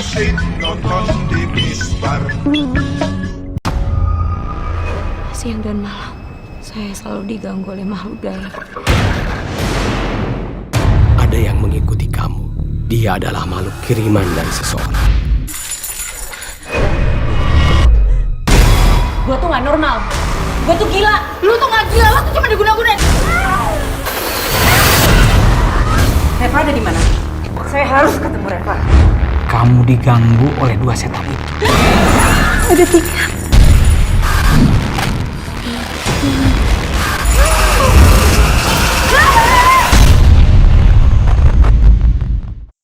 Asik nonton di Misbar. Siang dan malam, saya selalu diganggu oleh makhluk gaib. Ada yang mengikuti kamu. Dia adalah makhluk kiriman dari seseorang. Gue tuh gak normal. Gue tuh gila. Lu tuh gak gila, lu tuh cuma diguna-gunain. Reva ada di mana? Saya harus ketemu Reva. Kamu diganggu oleh dua setan itu. Ada 3.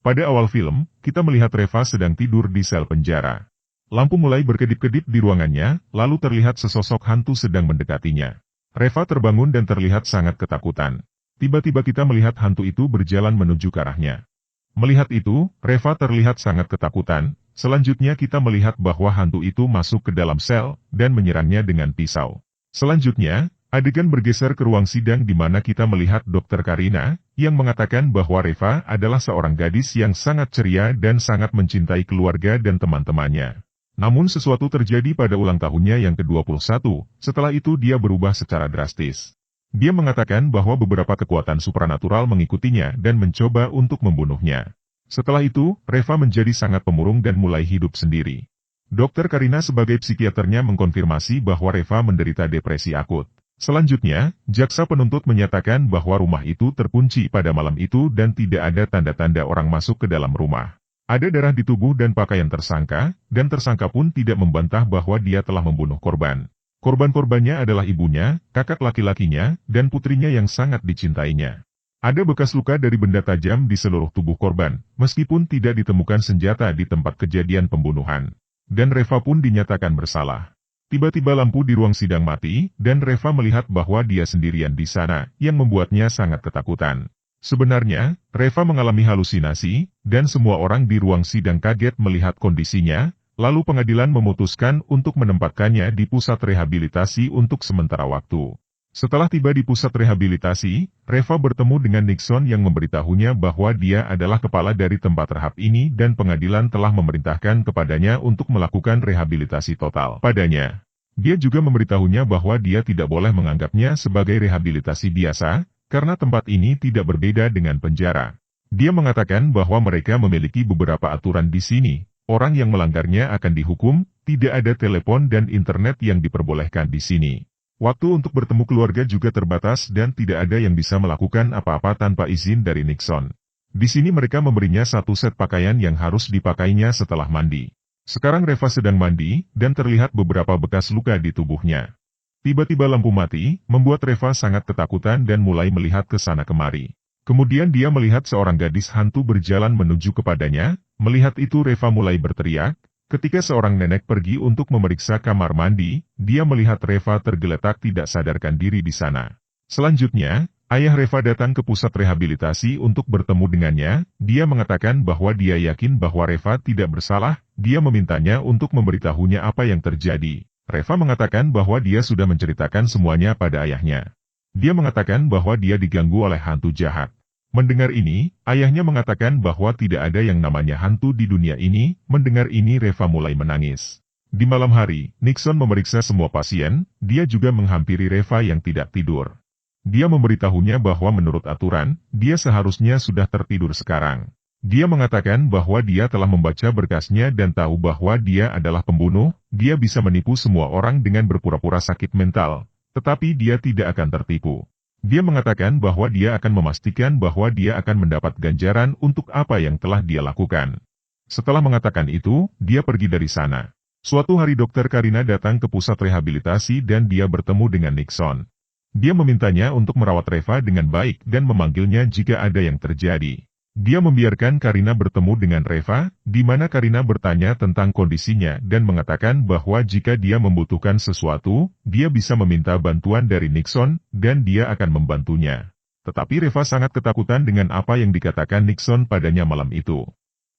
Pada awal film, kita melihat Reva sedang tidur di sel penjara. Lampu mulai berkedip-kedip di ruangannya, lalu terlihat sesosok hantu sedang mendekatinya. Reva terbangun dan terlihat sangat ketakutan. Tiba-tiba kita melihat hantu itu berjalan menuju ke arahnya. Melihat itu, Reva terlihat sangat ketakutan. Selanjutnya kita melihat bahwa hantu itu masuk ke dalam sel, dan menyerangnya dengan pisau. Selanjutnya, adegan bergeser ke ruang sidang di mana kita melihat Dr. Karina, yang mengatakan bahwa Reva adalah seorang gadis yang sangat ceria dan sangat mencintai keluarga dan teman-temannya. Namun sesuatu terjadi pada ulang tahunnya yang ke-21, setelah itu dia berubah secara drastis. Dia mengatakan bahwa beberapa kekuatan supranatural mengikutinya dan mencoba untuk membunuhnya. Setelah itu, Reva menjadi sangat pemurung dan mulai hidup sendiri. Dr. Karina sebagai psikiaternya mengkonfirmasi bahwa Reva menderita depresi akut. Selanjutnya, jaksa penuntut menyatakan bahwa rumah itu terkunci pada malam itu dan tidak ada tanda-tanda orang masuk ke dalam rumah. Ada darah di tubuh dan pakaian tersangka, dan tersangka pun tidak membantah bahwa dia telah membunuh korban. Korban-korbannya adalah ibunya, kakak laki-lakinya, dan putrinya yang sangat dicintainya. Ada bekas luka dari benda tajam di seluruh tubuh korban, meskipun tidak ditemukan senjata di tempat kejadian pembunuhan. Dan Reva pun dinyatakan bersalah. Tiba-tiba lampu di ruang sidang mati, dan Reva melihat bahwa dia sendirian di sana, yang membuatnya sangat ketakutan. Sebenarnya, Reva mengalami halusinasi, dan semua orang di ruang sidang kaget melihat kondisinya, lalu pengadilan memutuskan untuk menempatkannya di pusat rehabilitasi untuk sementara waktu. Setelah tiba di pusat rehabilitasi, Reva bertemu dengan Nixon yang memberitahunya bahwa dia adalah kepala dari tempat rehab ini dan pengadilan telah memerintahkan kepadanya untuk melakukan rehabilitasi total padanya. Dia juga memberitahunya bahwa dia tidak boleh menganggapnya sebagai rehabilitasi biasa, karena tempat ini tidak berbeda dengan penjara. Dia mengatakan bahwa mereka memiliki beberapa aturan di sini, orang yang melanggarnya akan dihukum, tidak ada telepon dan internet yang diperbolehkan di sini. Waktu untuk bertemu keluarga juga terbatas dan tidak ada yang bisa melakukan apa-apa tanpa izin dari Nixon. Di sini mereka memberinya satu set pakaian yang harus dipakainya setelah mandi. Sekarang Reva sedang mandi, dan terlihat beberapa bekas luka di tubuhnya. Tiba-tiba lampu mati, membuat Reva sangat ketakutan dan mulai melihat ke sana kemari. Kemudian dia melihat seorang gadis hantu berjalan menuju kepadanya. Melihat itu Reva mulai berteriak. Ketika seorang nenek pergi untuk memeriksa kamar mandi, dia melihat Reva tergeletak tidak sadarkan diri di sana. Selanjutnya, ayah Reva datang ke pusat rehabilitasi untuk bertemu dengannya. Dia mengatakan bahwa dia yakin bahwa Reva tidak bersalah. Dia memintanya untuk memberitahunya apa yang terjadi. Reva mengatakan bahwa dia sudah menceritakan semuanya pada ayahnya. Dia mengatakan bahwa dia diganggu oleh hantu jahat. Mendengar ini, ayahnya mengatakan bahwa tidak ada yang namanya hantu di dunia ini. Mendengar ini Reva mulai menangis. Di malam hari, Nixon memeriksa semua pasien, dia juga menghampiri Reva yang tidak tidur. Dia memberitahunya bahwa menurut aturan, dia seharusnya sudah tertidur sekarang. Dia mengatakan bahwa dia telah membaca berkasnya dan tahu bahwa dia adalah pembunuh. Dia bisa menipu semua orang dengan berpura-pura sakit mental, tetapi dia tidak akan tertipu. Dia mengatakan bahwa dia akan memastikan bahwa dia akan mendapat ganjaran untuk apa yang telah dia lakukan. Setelah mengatakan itu, dia pergi dari sana. Suatu hari Dr. Karina datang ke pusat rehabilitasi dan dia bertemu dengan Nixon. Dia memintanya untuk merawat Reva dengan baik dan memanggilnya jika ada yang terjadi. Dia membiarkan Karina bertemu dengan Reva, di mana Karina bertanya tentang kondisinya dan mengatakan bahwa jika dia membutuhkan sesuatu, dia bisa meminta bantuan dari Nixon, dan dia akan membantunya. Tetapi Reva sangat ketakutan dengan apa yang dikatakan Nixon padanya malam itu.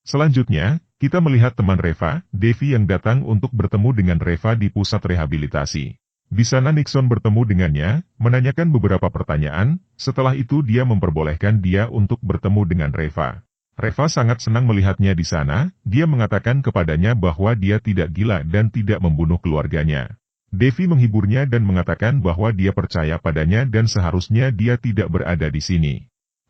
Selanjutnya, kita melihat teman Reva, Devi yang datang untuk bertemu dengan Reva di pusat rehabilitasi. Di sana Nixon bertemu dengannya, menanyakan beberapa pertanyaan. Setelah itu dia memperbolehkan dia untuk bertemu dengan Reva. Reva sangat senang melihatnya di sana, dia mengatakan kepadanya bahwa dia tidak gila dan tidak membunuh keluarganya. Devi menghiburnya dan mengatakan bahwa dia percaya padanya dan seharusnya dia tidak berada di sini.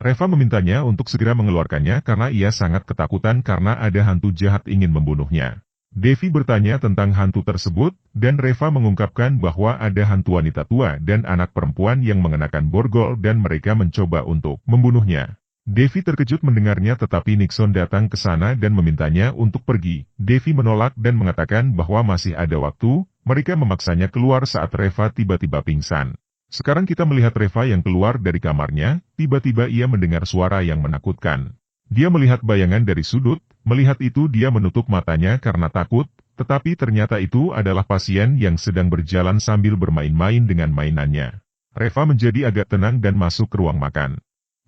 Reva memintanya untuk segera mengeluarkannya karena ia sangat ketakutan karena ada hantu jahat ingin membunuhnya. Devi bertanya tentang hantu tersebut, dan Reva mengungkapkan bahwa ada hantu wanita tua dan anak perempuan yang mengenakan borgol dan mereka mencoba untuk membunuhnya. Devi terkejut mendengarnya tetapi Nixon datang ke sana dan memintanya untuk pergi. Devi menolak dan mengatakan bahwa masih ada waktu, mereka memaksanya keluar saat Reva tiba-tiba pingsan. Sekarang kita melihat Reva yang keluar dari kamarnya, tiba-tiba ia mendengar suara yang menakutkan. Dia melihat bayangan dari sudut, melihat itu dia menutup matanya karena takut, tetapi ternyata itu adalah pasien yang sedang berjalan sambil bermain-main dengan mainannya. Reva menjadi agak tenang dan masuk ke ruang makan.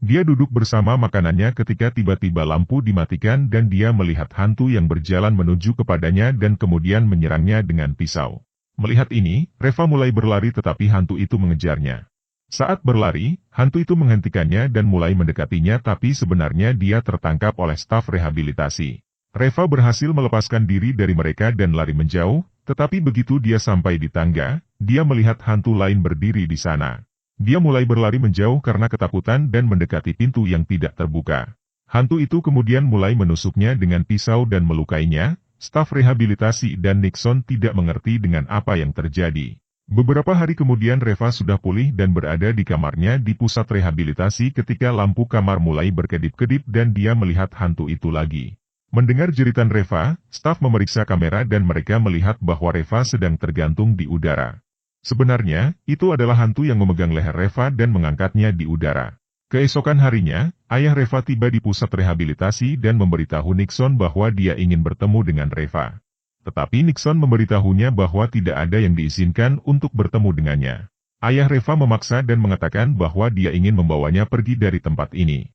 Dia duduk bersama makanannya ketika tiba-tiba lampu dimatikan dan dia melihat hantu yang berjalan menuju kepadanya dan kemudian menyerangnya dengan pisau. Melihat ini, Reva mulai berlari tetapi hantu itu mengejarnya. Saat berlari, hantu itu menghentikannya dan mulai mendekatinya tapi sebenarnya dia tertangkap oleh staf rehabilitasi. Reva berhasil melepaskan diri dari mereka dan lari menjauh, tetapi begitu dia sampai di tangga, dia melihat hantu lain berdiri di sana. Dia mulai berlari menjauh karena ketakutan dan mendekati pintu yang tidak terbuka. Hantu itu kemudian mulai menusuknya dengan pisau dan melukainya. Staf rehabilitasi dan Nixon tidak mengerti dengan apa yang terjadi. Beberapa hari kemudian Reva sudah pulih dan berada di kamarnya di pusat rehabilitasi ketika lampu kamar mulai berkedip-kedip dan dia melihat hantu itu lagi. Mendengar jeritan Reva, staf memeriksa kamera dan mereka melihat bahwa Reva sedang tergantung di udara. Sebenarnya, itu adalah hantu yang memegang leher Reva dan mengangkatnya di udara. Keesokan harinya, ayah Reva tiba di pusat rehabilitasi dan memberitahu Nixon bahwa dia ingin bertemu dengan Reva. Tetapi Nixon memberitahunya bahwa tidak ada yang diizinkan untuk bertemu dengannya. Ayah Reva memaksa dan mengatakan bahwa dia ingin membawanya pergi dari tempat ini.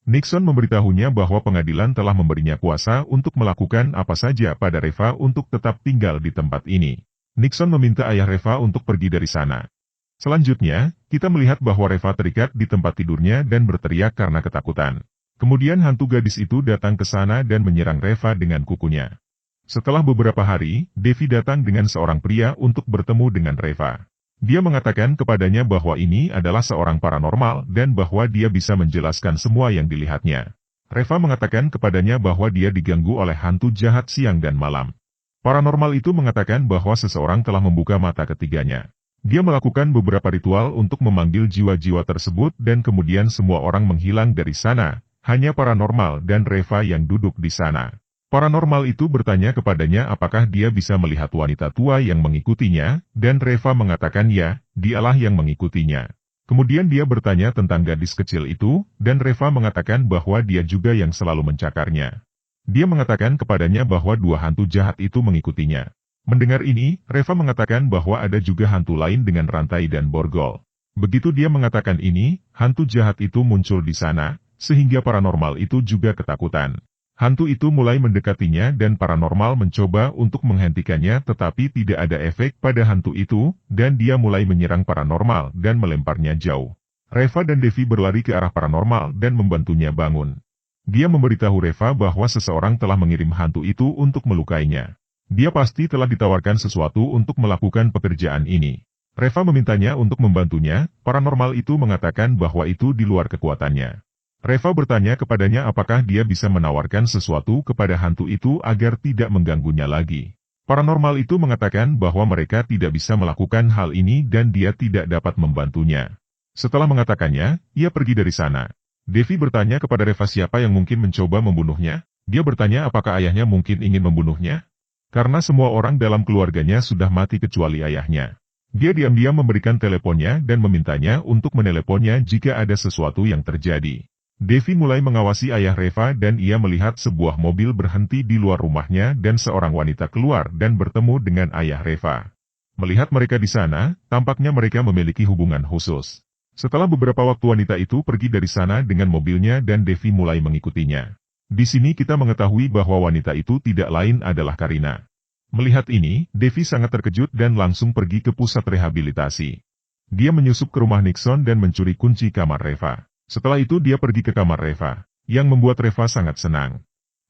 Nixon memberitahunya bahwa pengadilan telah memberinya kuasa untuk melakukan apa saja pada Reva untuk tetap tinggal di tempat ini. Nixon meminta ayah Reva untuk pergi dari sana. Selanjutnya, kita melihat bahwa Reva terikat di tempat tidurnya dan berteriak karena ketakutan. Kemudian hantu gadis itu datang ke sana dan menyerang Reva dengan kukunya. Setelah beberapa hari, Devi datang dengan seorang pria untuk bertemu dengan Reva. Dia mengatakan kepadanya bahwa ini adalah seorang paranormal dan bahwa dia bisa menjelaskan semua yang dilihatnya. Reva mengatakan kepadanya bahwa dia diganggu oleh hantu jahat siang dan malam. Paranormal itu mengatakan bahwa seseorang telah membuka mata ketiganya. Dia melakukan beberapa ritual untuk memanggil jiwa-jiwa tersebut dan kemudian semua orang menghilang dari sana, hanya paranormal dan Reva yang duduk di sana. Paranormal itu bertanya kepadanya apakah dia bisa melihat wanita tua yang mengikutinya, dan Reva mengatakan ya, dialah yang mengikutinya. Kemudian dia bertanya tentang gadis kecil itu, dan Reva mengatakan bahwa dia juga yang selalu mencakarnya. Dia mengatakan kepadanya bahwa dua hantu jahat itu mengikutinya. Mendengar ini, Reva mengatakan bahwa ada juga hantu lain dengan rantai dan borgol. Begitu dia mengatakan ini, hantu jahat itu muncul di sana, sehingga paranormal itu juga ketakutan. Hantu itu mulai mendekatinya dan paranormal mencoba untuk menghentikannya tetapi tidak ada efek pada hantu itu, dan dia mulai menyerang paranormal dan melemparnya jauh. Reva dan Devi berlari ke arah paranormal dan membantunya bangun. Dia memberitahu Reva bahwa seseorang telah mengirim hantu itu untuk melukainya. Dia pasti telah ditawarkan sesuatu untuk melakukan pekerjaan ini. Reva memintanya untuk membantunya, paranormal itu mengatakan bahwa itu di luar kekuatannya. Reva bertanya kepadanya apakah dia bisa menawarkan sesuatu kepada hantu itu agar tidak mengganggunya lagi. Paranormal itu mengatakan bahwa mereka tidak bisa melakukan hal ini dan dia tidak dapat membantunya. Setelah mengatakannya, ia pergi dari sana. Devi bertanya kepada Reva siapa yang mungkin mencoba membunuhnya. Dia bertanya apakah ayahnya mungkin ingin membunuhnya. Karena semua orang dalam keluarganya sudah mati kecuali ayahnya. Dia diam-diam memberikan teleponnya dan memintanya untuk meneleponnya jika ada sesuatu yang terjadi. Devi mulai mengawasi ayah Reva dan ia melihat sebuah mobil berhenti di luar rumahnya dan seorang wanita keluar dan bertemu dengan ayah Reva. Melihat mereka di sana, tampaknya mereka memiliki hubungan khusus. Setelah beberapa waktu wanita itu pergi dari sana dengan mobilnya dan Devi mulai mengikutinya. Di sini kita mengetahui bahwa wanita itu tidak lain adalah Karina. Melihat ini, Devi sangat terkejut dan langsung pergi ke pusat rehabilitasi. Dia menyusup ke rumah Nixon dan mencuri kunci kamar Reva. Setelah itu dia pergi ke kamar Reva. yang membuat Reva sangat senang.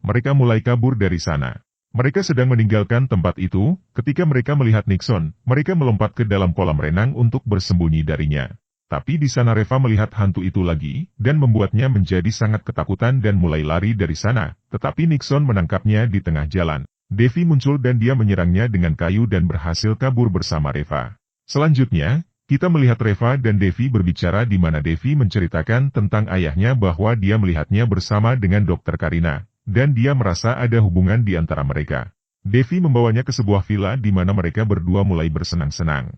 Mereka mulai kabur dari sana. Mereka sedang meninggalkan tempat itu, ketika mereka melihat Nixon, mereka melompat ke dalam kolam renang untuk bersembunyi darinya. Tapi di sana Reva melihat hantu itu lagi, dan membuatnya menjadi sangat ketakutan dan mulai lari dari sana, tetapi Nixon menangkapnya di tengah jalan. Devi muncul dan dia menyerangnya dengan kayu dan berhasil kabur bersama Reva. Selanjutnya, kita melihat Reva dan Devi berbicara di mana Devi menceritakan tentang ayahnya bahwa dia melihatnya bersama dengan Dr. Karina, dan dia merasa ada hubungan di antara mereka. Devi membawanya ke sebuah villa di mana mereka berdua mulai bersenang-senang.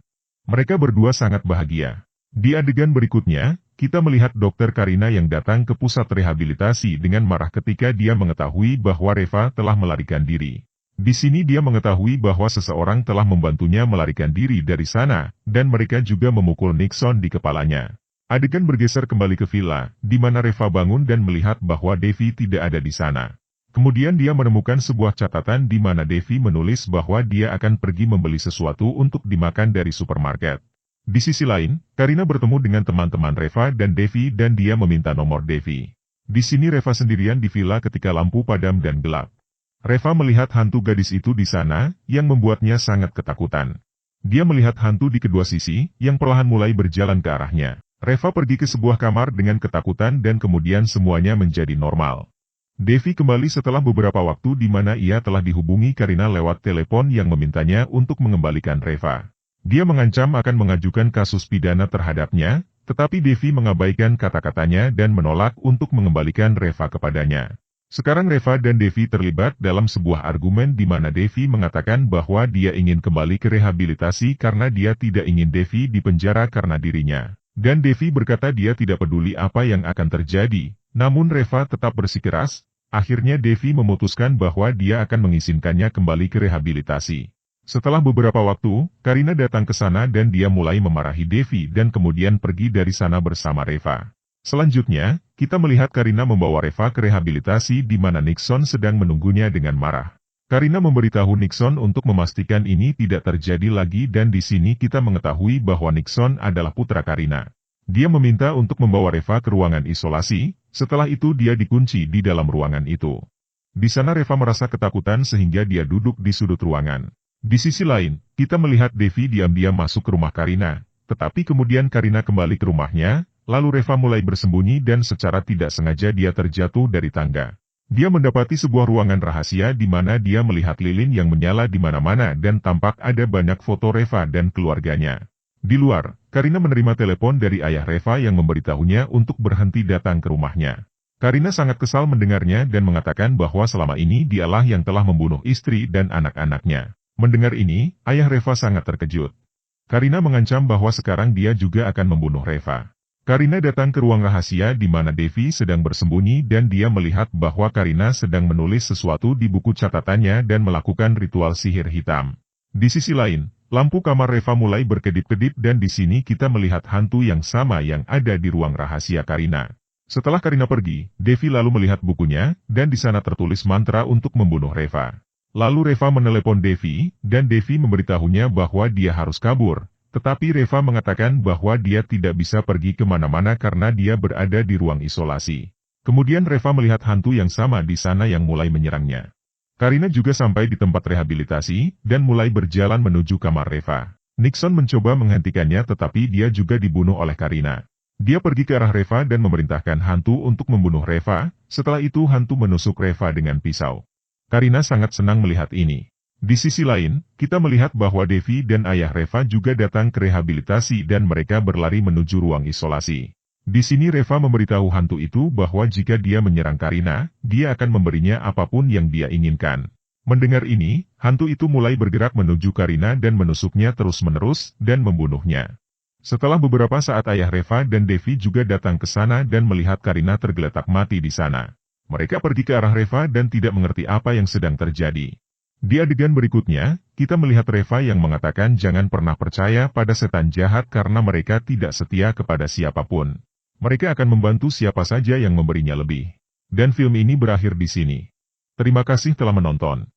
Mereka berdua sangat bahagia. Di adegan berikutnya, kita melihat Dr. Karina yang datang ke pusat rehabilitasi dengan marah ketika dia mengetahui bahwa Reva telah melarikan diri. Di sini dia mengetahui bahwa seseorang telah membantunya melarikan diri dari sana, dan mereka juga memukul Nixon di kepalanya. Adegan bergeser kembali ke villa, di mana Reva bangun dan melihat bahwa Devi tidak ada di sana. Kemudian dia menemukan sebuah catatan di mana Devi menulis bahwa dia akan pergi membeli sesuatu untuk dimakan dari supermarket. Di sisi lain, Karina bertemu dengan teman-teman Reva dan Devi dan dia meminta nomor Devi. Di sini Reva sendirian di villa ketika lampu padam dan gelap. Reva melihat hantu gadis itu di sana, yang membuatnya sangat ketakutan. Dia melihat hantu di kedua sisi, yang perlahan mulai berjalan ke arahnya. Reva pergi ke sebuah kamar dengan ketakutan dan kemudian semuanya menjadi normal. Devi kembali setelah beberapa waktu di mana ia telah dihubungi Karina lewat telepon yang memintanya untuk mengembalikan Reva. Dia mengancam akan mengajukan kasus pidana terhadapnya, tetapi Devi mengabaikan kata-katanya dan menolak untuk mengembalikan Reva kepadanya. Sekarang Reva dan Devi terlibat dalam sebuah argumen di mana Devi mengatakan bahwa dia ingin kembali ke rehabilitasi karena dia tidak ingin Devi dipenjara karena dirinya. Dan Devi berkata dia tidak peduli apa yang akan terjadi, namun Reva tetap bersikeras. Akhirnya Devi memutuskan bahwa dia akan mengizinkannya kembali ke rehabilitasi. Setelah beberapa waktu, Karina datang ke sana dan dia mulai memarahi Devi dan kemudian pergi dari sana bersama Reva. Selanjutnya, kita melihat Karina membawa Reva ke rehabilitasi di mana Nixon sedang menunggunya dengan marah. Karina memberitahu Nixon untuk memastikan ini tidak terjadi lagi dan di sini kita mengetahui bahwa Nixon adalah putra Karina. Dia meminta untuk membawa Reva ke ruangan isolasi, setelah itu dia dikunci di dalam ruangan itu. Di sana Reva merasa ketakutan sehingga dia duduk di sudut ruangan. Di sisi lain, kita melihat Devi diam-diam masuk ke rumah Karina, tetapi kemudian Karina kembali ke rumahnya, lalu Reva mulai bersembunyi dan secara tidak sengaja dia terjatuh dari tangga. Dia mendapati sebuah ruangan rahasia di mana dia melihat lilin yang menyala di mana-mana dan tampak ada banyak foto Reva dan keluarganya. Di luar, Karina menerima telepon dari ayah Reva yang memberitahunya untuk berhenti datang ke rumahnya. Karina sangat kesal mendengarnya dan mengatakan bahwa selama ini dialah yang telah membunuh istri dan anak-anaknya. Mendengar ini, ayah Reva sangat terkejut. Karina mengancam bahwa sekarang dia juga akan membunuh Reva. Karina datang ke ruang rahasia di mana Devi sedang bersembunyi dan dia melihat bahwa Karina sedang menulis sesuatu di buku catatannya dan melakukan ritual sihir hitam. Di sisi lain, lampu kamar Reva mulai berkedip-kedip dan di sini kita melihat hantu yang sama yang ada di ruang rahasia Karina. Setelah Karina pergi, Devi lalu melihat bukunya, dan di sana tertulis mantra untuk membunuh Reva. Lalu Reva menelepon Devi, dan Devi memberitahunya bahwa dia harus kabur, tetapi Reva mengatakan bahwa dia tidak bisa pergi kemana-mana karena dia berada di ruang isolasi. Kemudian Reva melihat hantu yang sama di sana yang mulai menyerangnya. Karina juga sampai di tempat rehabilitasi, dan mulai berjalan menuju kamar Reva. Nixon mencoba menghentikannya tetapi dia juga dibunuh oleh Karina. Dia pergi ke arah Reva dan memerintahkan hantu untuk membunuh Reva, setelah itu hantu menusuk Reva dengan pisau. Karina sangat senang melihat ini. Di sisi lain, kita melihat bahwa Devi dan ayah Reva juga datang ke rehabilitasi dan mereka berlari menuju ruang isolasi. Di sini Reva memberitahu hantu itu bahwa jika dia menyerang Karina, dia akan memberinya apapun yang dia inginkan. Mendengar ini, hantu itu mulai bergerak menuju Karina dan menusuknya terus-menerus dan membunuhnya. Setelah beberapa saat ayah Reva dan Devi juga datang ke sana dan melihat Karina tergeletak mati di sana. Mereka pergi ke arah Reva dan tidak mengerti apa yang sedang terjadi. Di adegan berikutnya, kita melihat Reva yang mengatakan jangan pernah percaya pada setan jahat karena mereka tidak setia kepada siapapun. Mereka akan membantu siapa saja yang memberinya lebih. Dan film ini berakhir di sini. Terima kasih telah menonton.